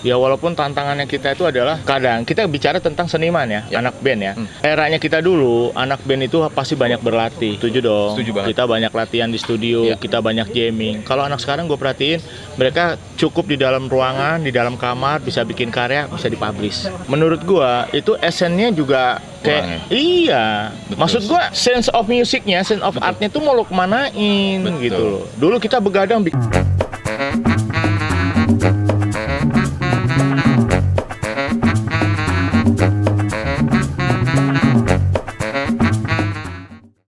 Ya walaupun tantangannya kita itu adalah kadang kita bicara tentang seniman ya, anak band ya. Eranya kita dulu, anak band itu pasti banyak berlatih. Setuju dong. Setuju banget. Kita banyak latihan di studio, kita banyak jamming. Kalau anak sekarang gue perhatiin, mereka cukup di dalam ruangan, di dalam kamar, bisa bikin karya, bisa dipublish. Menurut gue itu esennya juga kayak iya. Betul. Maksud gue sense of musicnya, sense of artnya tuh mau lo kemanain gitu loh. Dulu kita begadang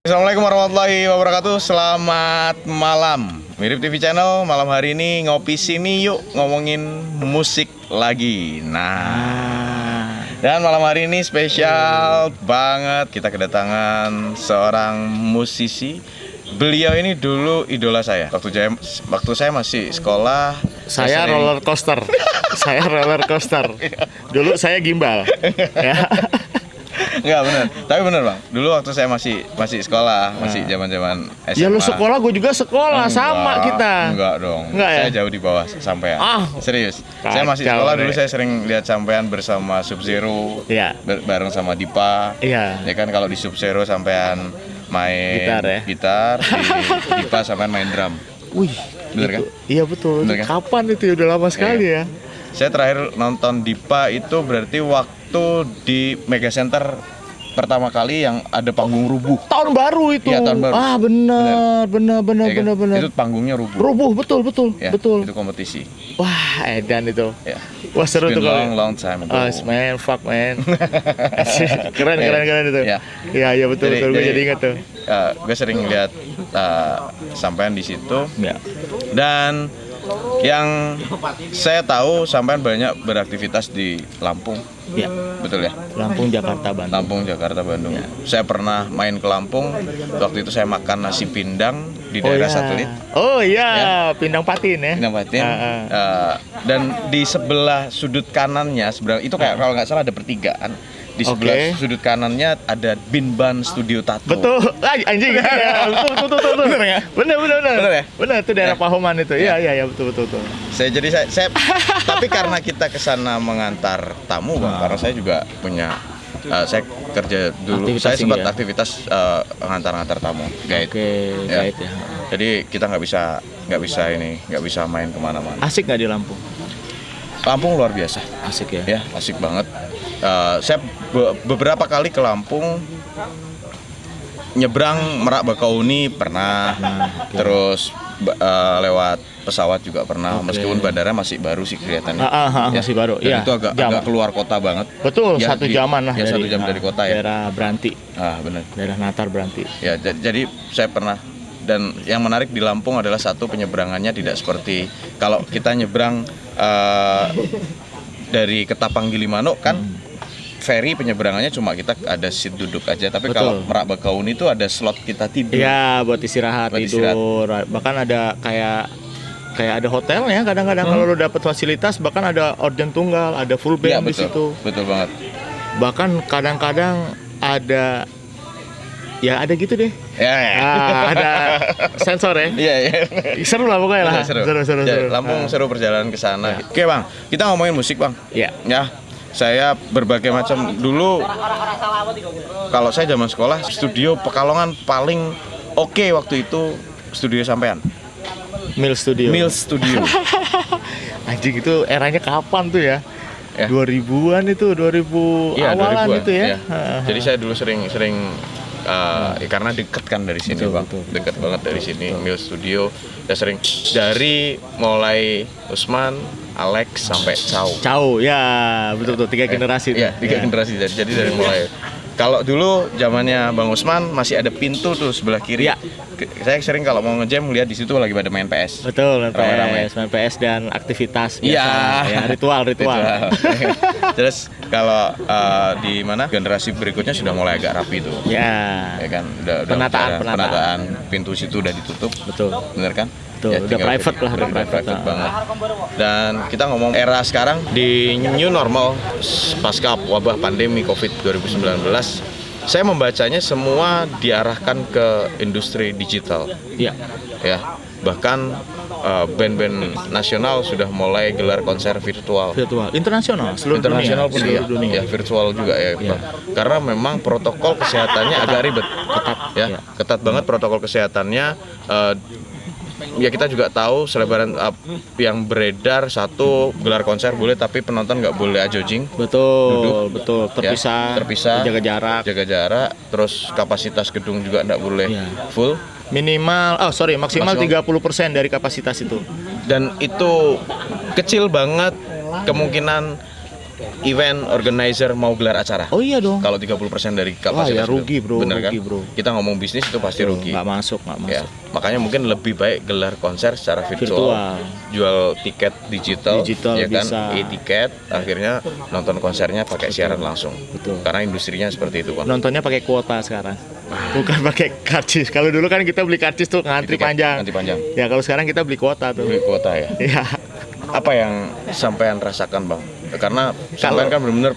Assalamualaikum warahmatullahi wabarakatuh. Selamat malam. Mirip TV Channel, malam hari ini ngopi sini yuk ngomongin musik lagi. Nah, dan malam hari ini spesial banget. Kita kedatangan seorang musisi. Beliau ini dulu idola saya. Waktu saya masih sekolah. Saya roller coaster. Saya roller coaster. Dulu saya gimbal. Ya. Enggak bener, tapi bener bang. Dulu waktu saya masih sekolah, masih zaman SMA. Ya lu sekolah, gue juga sekolah, sama kita. Enggak dong. Enggak ya? Saya jauh di bawah sampean. Serius. Saya masih Kacau, sekolah dulu, saya sering lihat sampean bersama Sub-Zero. Iya. Bareng sama Dipa. Iya. Ya kan kalau di Sub-Zero sampean main gitar, di Dipa sampean main drum. Wih, bener kan? Iya betul. Bener kan? Kapan itu? Udah lama sekali ya. Saya terakhir nonton Dipa itu berarti waktu di Mega Center pertama kali yang ada panggung rubuh. Tahun baru itu. Iya, tahun baru. Ah, benar. Ya kan? Itu panggungnya rubuh. Rubuh, betul. Ya, Betul. Itu kompetisi. Wah, edan itu. Ya. Wah, seru tuh kalau. Long time ago. Oh, man, fuck man. keren itu. Ya. Iya, betul. Gue jadi ingat tuh. Gue sering lihat sampean di situ. Ya. Dan yang saya tahu sampean banyak beraktivitas di Lampung. Ya. Betul ya? Lampung, Jakarta, Bandung. Lampung, Jakarta, Bandung. Ya. Saya pernah main ke Lampung. Waktu itu saya makan nasi pindang di daerah Satelit. Oh iya, Pindang Patin ya. Pindang Patin. Dan di sebelah sudut kanannya, sebenarnya itu kayak kalau nggak salah ada pertigaan. Di sebelah sudut kanannya ada Binban Studio Tato. Betul. Anjing. Betul. Bener ya? Bener ya? Bener, itu daerah Pahoman itu. Iya, betul. Saya tapi karena kita ke sana mengantar tamu, Bang, karena saya juga punya saya kerja dulu. Saya sempat aktivitas ngantar tamu, guide. Guide ya. Jadi kita nggak bisa main kemana-mana. Asik nggak di Lampung? Lampung luar biasa. Asik ya? Ya, asik banget. Saya beberapa kali ke Lampung, nyebrang Merak Bakauni pernah, terus lewat pesawat juga pernah, meskipun bandara masih baru sih kelihatannya. Masih baru. Dan itu agak keluar kota banget. Betul, ya, 1 jaman lah. Ya, 1 jam dari kota ya. Daerah Branti. Benar. Daerah Natar Branti. Ya, jadi saya pernah. Dan yang menarik di Lampung adalah satu, penyeberangannya tidak seperti kalau kita nyebrang dari Ketapang Gilimanuk kan. Ferry penyeberangannya cuma kita ada seat duduk aja, tapi kalau Merak Bakauni itu ada slot kita tidur. Iya, buat istirahat, tidur. Bahkan ada kayak ada hotelnya kadang-kadang kalau lo dapet fasilitas, bahkan ada orden tunggal, ada full band di situ. Betul banget. Bahkan kadang-kadang ada gitu deh. Ya. Ada sensor ya. Iya. Seru lah pokoknya lah. Seru. Lampung seru perjalanan ke sana. Oke, Bang. Kita ngomongin musik, Bang. Iya. Ya. Saya berbagai macam dulu. Kalau saya zaman sekolah, studio Pekalongan paling oke waktu itu studio sampean. Mills Studio. Anjing, itu eranya kapan tuh ya? 2000-an itu, 2000 awalan 2000-an, itu ya. Jadi saya dulu sering karena deket kan dari sini, Bang. Deket banget dari sini. Mills Studio. Saya sering dari mulai Usman, Alex sampai Chow. Ya, betul 3 generasi. Iya, 3 generasi. Jadi dari mulai, kalau dulu zamannya Bang Usman masih ada pintu tuh sebelah kiri. Ya. Saya sering kalau mau ngejam lihat di situ lagi pada main PS. Betul, main PS dan aktivitas biasa. Ya, ritual. Terus kalau di mana generasi berikutnya sudah mulai agak rapi tuh. Ya kan, udah penataan pintu situ udah ditutup. Betul. Bener kan? Betul, ya, udah private lah, udah private banget. Dan kita ngomong era sekarang di new normal pasca wabah pandemi Covid 2019, saya membacanya semua diarahkan ke industri digital. Iya. Ya, bahkan band-band nasional sudah mulai gelar konser virtual. Virtual, internasional, seluruh Internasional pun dunia, ya, dunia. ya virtual juga ya, Bang. Karena memang protokol kesehatannya agak ribet, Ketat, ya, ya. ketat banget protokol kesehatannya. Ya kita juga tahu selebaran yang beredar, satu gelar konser boleh tapi penonton nggak boleh ajojing, Betul, betul. ya, terpisah, jaga jarak. jaga jarak, terus kapasitas gedung juga nggak boleh Ya. full, Maksimal 30% dari kapasitas itu. dan itu kecil banget kemungkinan event organizer mau gelar acara. Oh iya dong. Kalau 30% dari Wah, kapasitas ya rugi, itu. bro, Bener kan? rugi, bro. Kita ngomong bisnis itu pasti rugi. Nggak masuk. Ya, makanya mungkin lebih baik gelar konser secara virtual, jual tiket digital ya kan, bisa. e-tiket, akhirnya nonton konsernya pakai siaran langsung. Betul. Karena industrinya seperti itu, Bang. Nontonnya pakai kuota sekarang. Bukan pakai karcis. Kalau dulu kan kita beli karcis tuh ngantri Tiket, panjang. Ngantri panjang. Ya kalau sekarang kita beli kuota tuh. Beli kuota ya. Iya. Apa yang sampean rasakan, Bang? Karena sampean kan benar-benar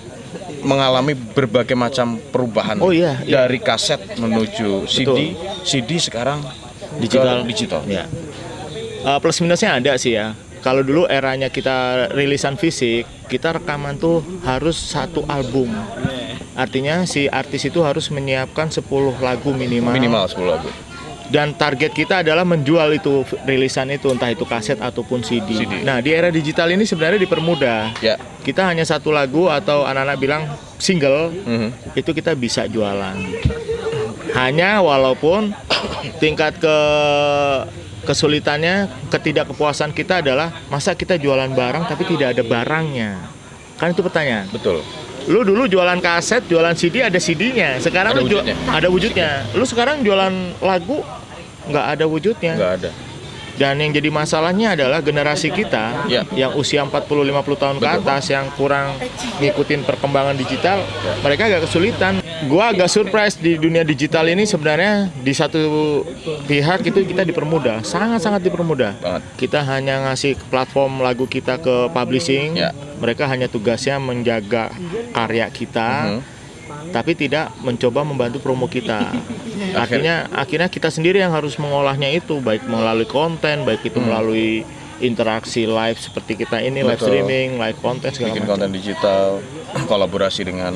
mengalami berbagai macam perubahan. Oh, iya. Dari kaset menuju CD, CD sekarang Digital. digital. Ya. Plus minusnya ada sih ya. Kalau dulu eranya kita rilisan fisik, kita rekaman tuh harus satu album. Artinya si artis itu harus menyiapkan 10 lagu minimal. Minimal 10 lagu. Dan target kita adalah menjual itu rilisan itu, entah itu kaset ataupun CD. Nah, di era digital ini sebenarnya dipermudah. Ya. Kita hanya satu lagu atau anak-anak bilang single, itu kita bisa jualan. Hanya walaupun tingkat kesulitannya, ketidakkepuasan kita adalah masa kita jualan barang tapi tidak ada barangnya. Kan itu pertanyaan. Betul. Lu dulu jualan kaset, jualan CD ada CD-nya. Sekarang Ada lu wujudnya. ada wujudnya. Lu sekarang jualan lagu nggak ada wujudnya. Nggak ada. Dan yang jadi masalahnya adalah generasi kita Ya. yang usia 40-50 tahun ke atas yang kurang ngikutin perkembangan digital, mereka agak kesulitan. Gua agak surprise di dunia digital ini sebenarnya di satu pihak itu kita dipermudah, sangat-sangat dipermudah. Banget. Kita hanya ngasih platform lagu kita ke publishing, Ya. mereka hanya tugasnya menjaga karya kita. Tapi tidak mencoba membantu promo kita. Akhirnya kita sendiri yang harus mengolahnya itu, baik melalui konten, baik itu melalui interaksi live seperti kita ini, live Betul. streaming, live konten segala Bikin macam. konten digital, kolaborasi dengan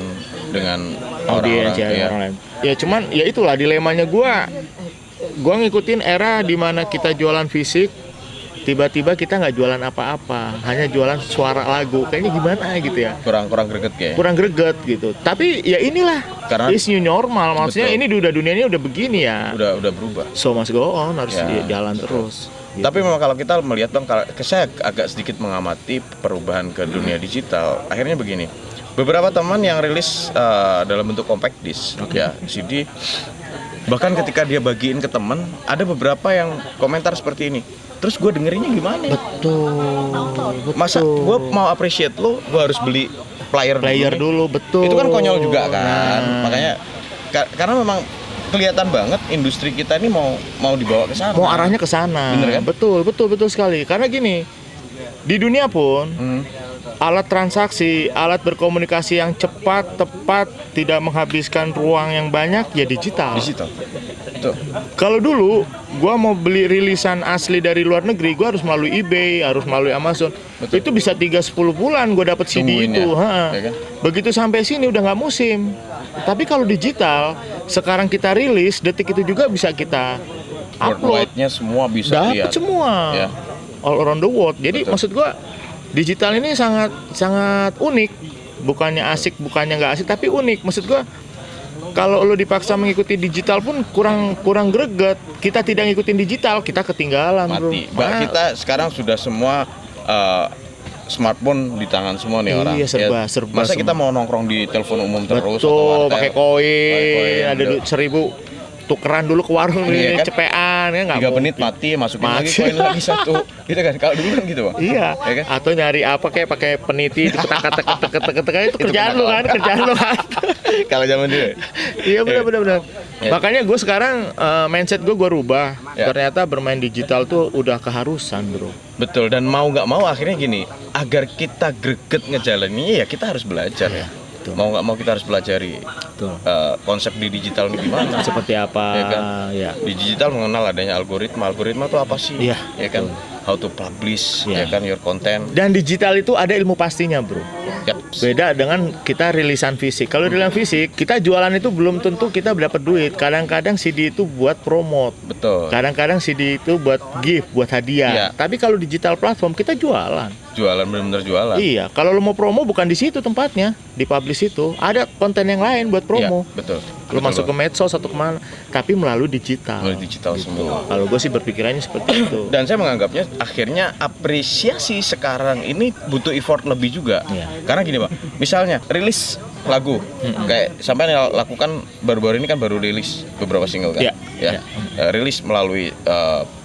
Audiens orang-orang. ya, Ya. orang lain. Ya cuman ya itulah dilemanya gua ngikutin era dimana kita jualan fisik, tiba-tiba kita nggak jualan apa-apa, hanya jualan suara lagu. Kayaknya gimana gitu ya? Kurang greget kayak. Kurang greget gitu. Tapi ya inilah, Karena- this new normal. Maksudnya Betul. ini udah dunianya udah begini ya. Udah berubah. So must go on, harus Ya, jalan terus. Gitu. Tapi memang kalau kita melihat, Bang, kalau saya agak sedikit mengamati perubahan ke dunia digital. Akhirnya begini, beberapa teman yang rilis dalam bentuk compact disc, ya CD. Bahkan ketika dia bagiin ke teman, ada beberapa yang komentar seperti ini. Terus gue dengerinnya gimana ya? Betul. Masa gue mau appreciate lo, gue harus beli player dulu, betul. Itu kan konyol juga kan. Nah. Makanya karena memang kelihatan banget industri kita ini mau dibawa ke sana. Mau arahnya ke sana. Bener kan? Betul sekali. Karena gini, di dunia pun alat transaksi, alat berkomunikasi yang cepat, tepat, tidak menghabiskan ruang yang banyak ya digital. Digital. Betul. Kalau dulu gua mau beli rilisan asli dari luar negeri, gua harus melalui eBay, harus melalui Amazon. Betul. Itu bisa 3-10 bulan gua dapat CD Tungguin itu, ya, ya kan? Begitu sampai sini udah nggak musim. Tapi kalau digital, sekarang kita rilis, detik itu juga bisa kita upload. Worldwide-nya semua bisa Dapat lihat. semua. Ya. All around the world. Jadi Betul. maksud gua digital ini sangat unik. Bukannya asik, bukannya nggak asik, tapi unik. Maksud gua kalau lo dipaksa mengikuti digital pun kurang greget. Kita tidak ngikutin digital, kita ketinggalan, bro. Mati. Mbak, kita sekarang sudah semua smartphone di tangan semua nih orang. Iya, serba Masa kita semua. mau nongkrong di telepon umum terus Betul, atau pakai wartel? Pakai koin, ada udah. duit 1.000 tukeran dulu ke warung Iya nih, kan? cepean ya nggak 3 mau. menit mati, masukin lagi Mati. koin lagi satu. Gitu kan. Kalau dulu kan gitu, Bang. Iya, Ya kan? atau nyari apa kayak pakai peniti itu ketek itu kerjaan lu kan, Kalau zaman dulu. Iya benar. Ya. Makanya gue sekarang mindset gue rubah. Ya. Ternyata bermain digital tuh udah keharusan, bro. Betul, dan mau nggak mau akhirnya gini, agar kita greget ngejalaninnya ya kita harus belajar ya. betul. Mau nggak mau kita harus pelajari Betul. konsep di digital ini gimana. Seperti apa? Ya kan? Ya. Di digital mengenal adanya algoritma itu apa sih? Iya, Ya kan? how to publish Iya. ya kan your content. Dan digital itu ada ilmu pastinya, bro. Yap. Beda dengan kita rilisan fisik. Kalau rilisan fisik, kita jualan itu belum tentu kita dapat duit. Kadang-kadang CD itu buat promote. Betul. Kadang-kadang CD itu buat gift, buat hadiah. Iya. Tapi kalau digital platform kita jualan. Jualan benar-benar jualan. Iya, kalau lo mau promo bukan di situ tempatnya, di publish itu. Ada konten yang lain buat promo. Iya, betul. Lo masuk ke medsos atau kemana, tapi melalui digital. Melalui digital semua. Kalau gue sih berpikirannya seperti itu. Dan saya menganggapnya akhirnya apresiasi sekarang ini butuh effort lebih juga. Iya. Karena gini Pak, misalnya rilis lagu kayak sampai lakukan baru-baru ini kan baru rilis beberapa single kan. Iya. Ya. Rilis melalui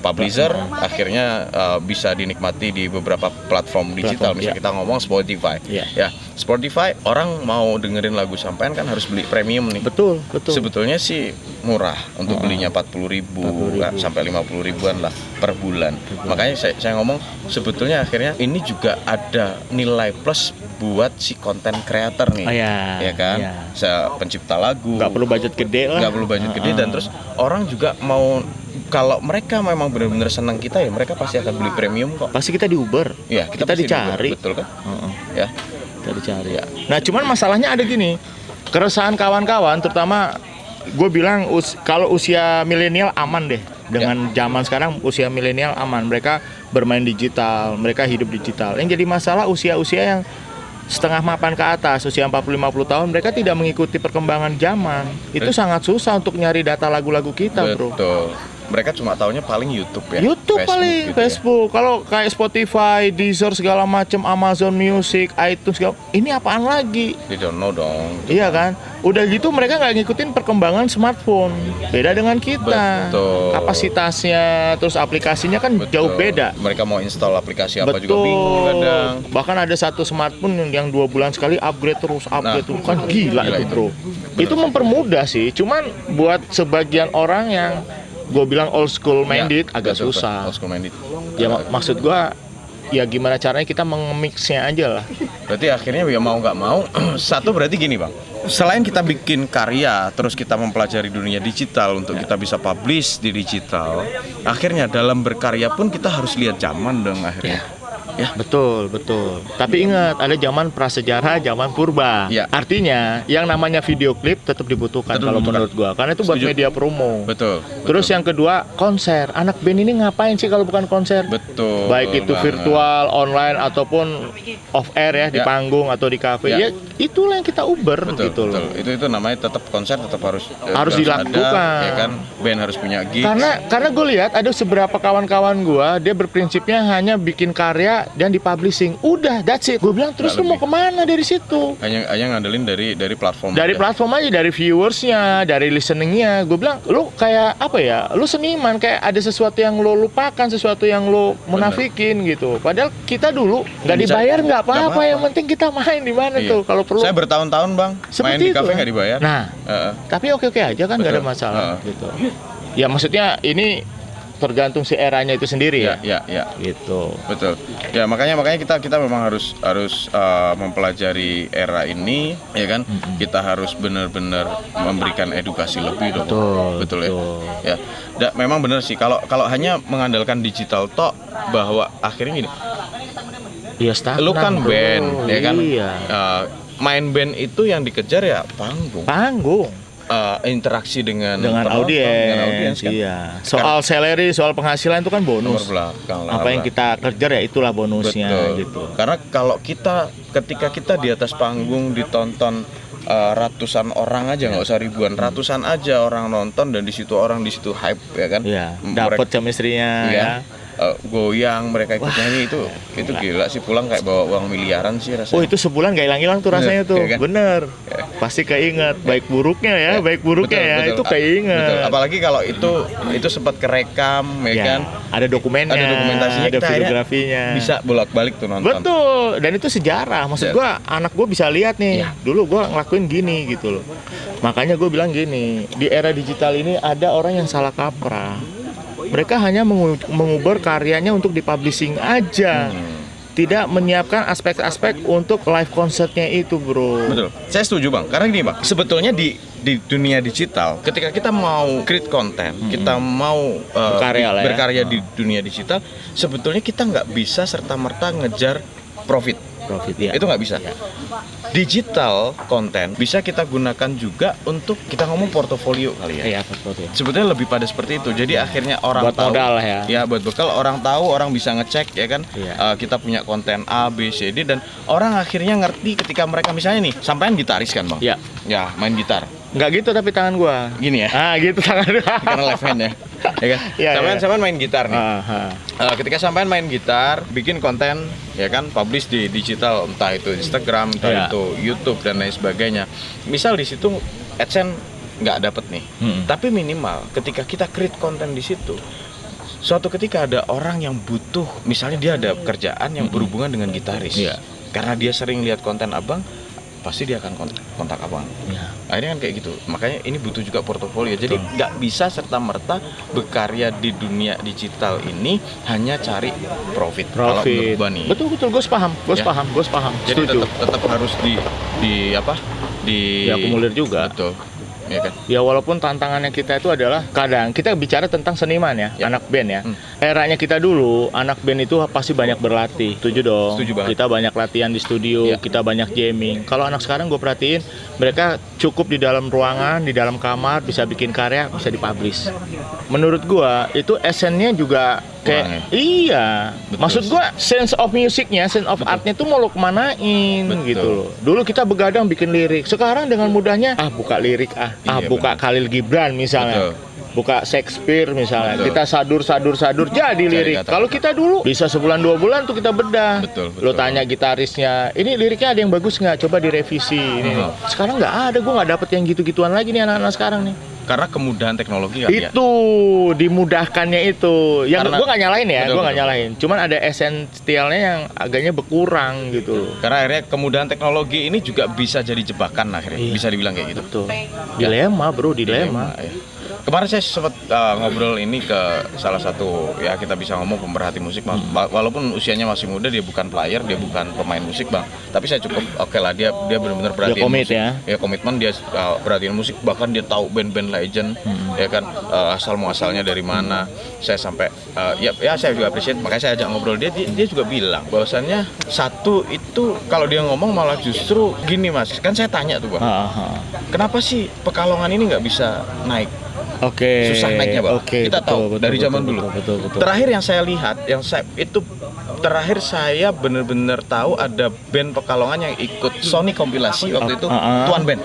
publisher akhirnya bisa dinikmati di beberapa platform digital. Misalnya iya. kita ngomong Spotify. Iya. Ya, Spotify orang mau dengerin lagu sampean kan harus beli premium nih. Betul, betul. Sebetulnya sih murah untuk belinya 40.000 sampai 50 ribuan lah per bulan. Makanya saya ngomong sebetulnya akhirnya ini juga ada nilai plus buat si konten creator nih. Oh, iya. Ya kan? Iya. Pencipta lagu. Nggak perlu budget gede lah. Nggak perlu budget gede dan terus orang juga mau kalau mereka memang benar-benar senang kita ya mereka pasti akan beli premium kok. Pasti kita di Uber. Ya, kita pasti dicari. Betul kan? Ya. Kita dicari. Nah, cuman masalahnya ada gini. Keresahan kawan-kawan terutama gue bilang kalau usia milenial aman deh. Dengan zaman sekarang usia milenial aman. Mereka bermain digital, mereka hidup digital. Yang jadi masalah usia-usia yang setengah mapan ke atas, usia 40-50 tahun, mereka tidak mengikuti perkembangan zaman. Itu sangat susah untuk nyari data lagu-lagu kita, bro. Betul. Mereka cuma taunya paling YouTube ya. YouTube Facebook paling, gitu ya. Facebook. Kalau kayak Spotify, Deezer segala macam, Amazon Music, iTunes segala, ini apaan lagi? They don't know dong. Iya kan? Udah gitu mereka nggak ngikutin perkembangan smartphone. Beda dengan kita. Betul. Kapasitasnya, terus aplikasinya kan jauh beda. Mereka mau install aplikasi apa Betul. juga bingung kadang. Bahkan ada satu smartphone yang 2 bulan sekali upgrade terus, upgrade terus. Kan gila itu, bro. Itu mempermudah sih. Cuman buat sebagian orang yang gue bilang old school minded agak betul, susah. Old school minded. Ya maksud gue ya gimana caranya kita mengemixnya aja lah. Berarti akhirnya ya mau nggak mau satu berarti gini bang. Selain kita bikin karya, terus kita mempelajari dunia digital untuk kita bisa publish di digital, akhirnya dalam berkarya pun kita harus lihat zaman dong akhirnya. Ya. Betul, betul. Tapi ingat, ada zaman prasejarah, zaman purba. Ya. Artinya, yang namanya video klip tetap dibutuhkan kalau menurut gua. Karena itu buat Setuju. media promo. Betul. Terus yang kedua, konser. Anak band ini ngapain sih kalau bukan konser? Betul. Baik itu banget. virtual, online, ataupun off air ya, di panggung atau di kafe. Ya. Ya, itulah yang kita uber Betul, gitu betul. loh. Itu namanya tetap konser tetap harus Dilakukan. ada, ya kan? Band harus punya gigs. Karena gue lihat ada seberapa kawan-kawan gua, dia berprinsipnya hanya bikin karya dan dipublishing. Udah, that's it. Gue bilang terus lu mau kemana dari situ? hanya ngandelin dari platform. Dari aja. platform aja, dari viewersnya, dari listeningnya. Gue bilang, lu kayak apa ya? Lu seniman, kayak ada sesuatu yang lo lupakan, sesuatu yang lo munafikin gitu. Padahal kita dulu nggak Bisa- dibayar nggak apa-apa. nggak apa-apa. Yang penting kita main di mana Iya. tuh. Kalau perlu. Saya bertahun-tahun bang main Seperti di itu, kafe kan? nggak dibayar. Nah, tapi oke-oke aja kan, nggak ada Betul. masalah gitu. Ya maksudnya ini tergantung si eranya itu sendiri ya. Ya. Gitu. Betul. Ya makanya kita memang harus mempelajari era ini, ya kan? Kita harus benar-benar memberikan edukasi lebih dong. Betul, ya. betul. Ya. Memang benar sih. Kalau hanya mengandalkan digital tok, bahwa akhirnya gini, Iya stagnan. lu kan bro. band, ya kan? Iya. Main band itu yang dikejar ya panggung. Panggung. Interaksi dengan Dengan penonton, dengan audiens kan. iya. Soal salary, soal penghasilan itu kan Nomor bonus. belakang lah. Apa yang kita kejar ya itulah bonusnya Betul. gitu. Karena kalau ketika kita di atas panggung ditonton ratusan orang aja, nggak usah ribuan, ratusan aja orang nonton dan di situ hype ya kan. Iya, dapat chemistry-nya ya. Goyang mereka ikut nyanyi itu gila sih, pulang kayak bawa uang miliaran sih rasanya. Oh, itu sebulan gak hilang-hilang tuh rasanya tuh. Iya kan? Bener. Pasti keinget baik buruknya ya, baik buruknya Betul, ya, betul. itu keinget. Betul. Apalagi kalau itu sempat kerekam ya Ya, kan. ada dokumennya, Ada dokumentasinya, ada kita akhirnya videografinya. Bisa bolak-balik tuh nonton. Betul, dan itu sejarah. Maksud gua, anak gua bisa lihat nih. Iya. Dulu gua ngelakuin gini gitu loh. Makanya gua bilang gini, di era digital ini ada orang yang salah kaprah. Mereka hanya mengubah karyanya untuk dipublishing aja. Tidak menyiapkan aspek-aspek untuk live konsernya itu, bro. Betul. Saya setuju bang. Karena gini bang, sebetulnya di di dunia digital, ketika kita mau create konten, kita mau berkarya di dunia digital, sebetulnya kita nggak bisa serta-merta ngejar profit. Ya. Itu nggak bisa. Ya. Digital konten bisa kita gunakan juga untuk kita ngomong portofolio kali ya. Iya, portofolio. Sebetulnya lebih pada seperti itu. Jadi akhirnya orang Buat tahu. modal ya. Ya, buat bekal, orang tahu, orang bisa ngecek ya kan. Iya. Kita punya konten A, B, C, D, dan orang akhirnya ngerti ketika mereka misalnya nih, sampean gitaris kan bang? Ya. Ya, main gitar. Nggak gitu tapi tangan gua. Gini ya. Gitu tangan gua. Karena left hand ya. Ya kan? Iya, Sampean main gitar nih. Aha. Ketika sampean main gitar, bikin konten ya kan, publish di digital, entah itu Instagram, entah Iya. itu YouTube dan lain sebagainya. Misal di situ AdSense nggak dapet nih, tapi minimal ketika kita create konten di situ, suatu ketika ada orang yang butuh, misalnya dia ada pekerjaan yang berhubungan dengan gitaris, Iya. karena dia sering lihat konten abang, pasti dia akan kontak abang. Ya. Akhirnya kan kayak gitu. Makanya ini butuh juga portofolio. Jadi nggak bisa serta-merta berkarya di dunia digital ini hanya cari profit. Kalau menurut gua nih. Betul, gue sepaham. Gue Ya. sepaham. Jadi Setuju. tetap harus Diakomodir juga. Betul. Ya kan? Ya walaupun tantangannya kita itu adalah kadang kita bicara tentang seniman ya, anak band ya. Eranya kita dulu, anak band itu pasti banyak berlatih. Setuju dong. Setuju banget. Kita banyak latihan di studio, Ya. kita banyak jamming. Kalau anak sekarang gue perhatiin, mereka cukup di dalam ruangan, di dalam kamar, bisa bikin karya, bisa dipublish. Menurut gue itu esennya juga kayak Kurang iya. Betul. Maksud gue sense of musicnya, sense of artnya tuh mau lo kemanain Betul. gitu loh. Dulu kita begadang bikin lirik, sekarang dengan mudahnya buka lirik Iya, buka Khalil Gibran misalnya. Betul. Buka Shakespeare misalnya, Betul. kita sadur jadi lirik. kata-kata. Kalau kita dulu bisa sebulan 2 bulan tuh kita bedah. Betul. Lo tanya gitarisnya, ini liriknya ada yang bagus nggak? Coba direvisi. Ini. Sekarang nggak ada, gue nggak dapet yang gitu-gituan lagi nih anak-anak sekarang nih. Karena kemudahan teknologi kan ya. Itu dimudahkannya itu. Yang Karena- gue nggak nyalain ya, Betul, gue nggak betul. nyalain. Cuman ada esensialnya yang agaknya berkurang gitu. Karena akhirnya kemudahan teknologi ini juga bisa jadi jebakan akhirnya. Iya. Bisa dibilang kayak gitu. Betul. Dilema bro, dilema. Ya. Kemarin saya sempat ngobrol ini ke salah satu, ya kita bisa ngomong pemerhati musik bang. Walaupun usianya masih muda, dia bukan player, dia bukan pemain musik bang. Tapi saya cukup oke lah, dia benar-benar perhatiin komit musik. ya. Komitmen dia perhatiin musik, bahkan dia tahu band-band legend, ya kan, asal muasalnya dari mana. Saya sampai saya juga appreciate, makanya saya ajak ngobrol dia juga bilang bahwasannya satu itu kalau dia ngomong malah justru gini mas, kan saya tanya tuh bang, kenapa sih Pekalongan ini nggak bisa naik? Oke. Susah naiknya bang. Oke, Kita tahu betul, dari betul, zaman betul, dulu. Betul. Terakhir yang saya lihat, terakhir saya benar-benar tahu ada band Pekalongan yang ikut Sony kompilasi waktu itu, Tuan Band.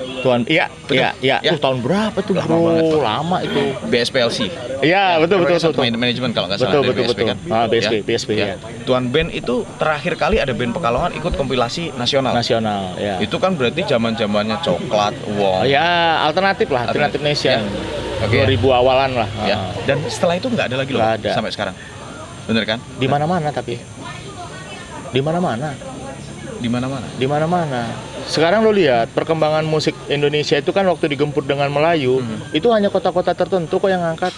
Iya. Ya. Tahun berapa tuh Lama bro? banget, Pak. Lama itu. BSPLC. Iya, betul. Manajemen kalau nggak salah. Betul, dari betul. kan? BSP ya. Tuan Band itu terakhir kali ada band Pekalongan ikut kompilasi nasional. Nasional, ya. Itu kan berarti zaman-zamannya Coklat, Wong. Ya, alternatif lah, alternatif nation. Ya. Oke, 2000 awalan lah. Ya. Dan setelah itu nggak ada lagi loh Nggak ada. sampai sekarang. Bener kan? Di mana-mana tapi. Di mana-mana. Di mana-mana. Di mana-mana. Sekarang lo lihat perkembangan musik Indonesia itu kan waktu digempur dengan Melayu, itu hanya kota-kota tertentu kok yang ngangkat.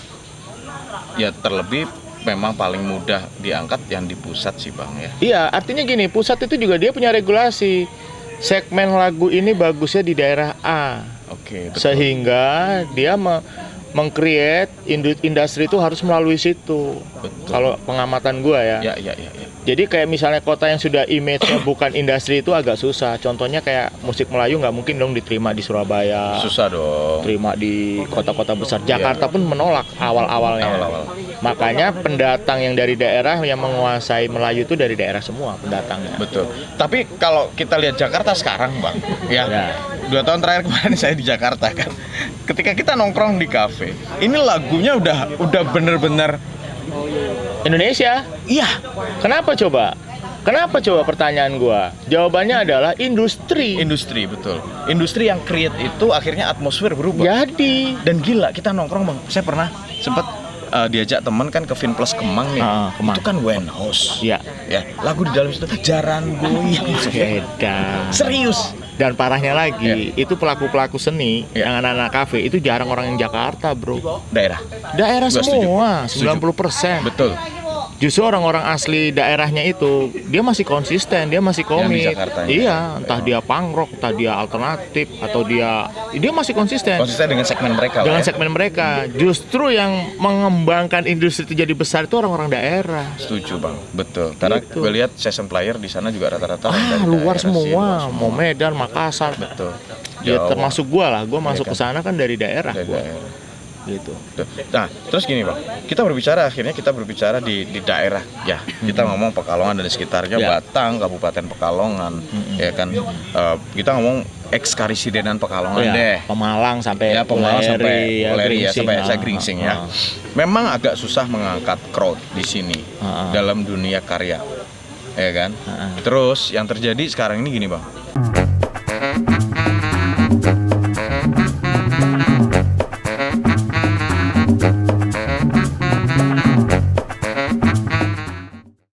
Ya terlebih memang paling mudah diangkat yang di pusat sih bang ya. Iya, artinya gini, pusat itu juga dia punya regulasi. Segmen lagu ini bagusnya di daerah A. Oke, betul. Sehingga dia meng-create industri itu harus melalui situ. Betul. Kalau pengamatan gua ya. Ya. Jadi kayak misalnya kota yang sudah image-nya bukan industri itu agak susah. Contohnya kayak musik Melayu nggak mungkin dong diterima di Surabaya. Susah dong. Terima di kota-kota besar. Jakarta pun menolak awal-awalnya. Awal-awal. Makanya pendatang yang dari daerah yang menguasai Melayu itu dari daerah semua pendatangnya. Betul. Tapi kalau kita lihat Jakarta sekarang bang, ya. 2 tahun terakhir kemarin saya di Jakarta kan. Ketika kita nongkrong di kafe, ini lagunya udah bener-bener Indonesia. iya. Kenapa coba? Pertanyaan gua? Jawabannya adalah industri. Industri, betul. Industri yang create itu akhirnya atmosfer berubah. Jadi Dan gila, kita nongkrong bang. Saya pernah sempat diajak teman kan ke Vinplus Kemang nih. Kemang. Itu kan Wenhouse. ya Ya, lagu di dalam situ Jaran Goyang. beda. Serius. Dan parahnya lagi, itu pelaku-pelaku seni yang anak-anak kafe itu jarang orang yang Jakarta, bro. Daerah. Daerah Gua semua, setuju. 90%. Betul. Justru orang-orang asli daerahnya itu dia masih konsisten, dia masih Yang di komit. Jakarta ini. Iya, entah dia punk rock, entah dia alternatif, atau dia masih konsisten. Konsisten dengan segmen mereka Dengan lah ya. segmen mereka. Justru yang mengembangkan industri itu jadi besar itu orang-orang daerah. Setuju bang, betul. Karena Gitu. gue lihat session player di sana juga rata-rata dari Luar daerah sih, luar semua, mau Medan, Makassar. Betul. Ya Jawa, termasuk gua lah, gua masuk kan? ke sana kan dari daerah dari gua. daerah. Gitu. Nah, terus gini bang, kita berbicara di daerah ya. Kita ngomong Pekalongan dan sekitarnya, Ya. Batang, Kabupaten Pekalongan, ya kan. Kita ngomong ex Karisidenan Pekalongan Ya, deh. Pemalang sampai Ya, Pemalang sampai Puleri ya, sampai Gringsing. saya Gringsing ya. Memang agak susah mengangkat crowd di sini Ah. dalam dunia karya, ya kan. Ah. Terus yang terjadi sekarang ini gini bang,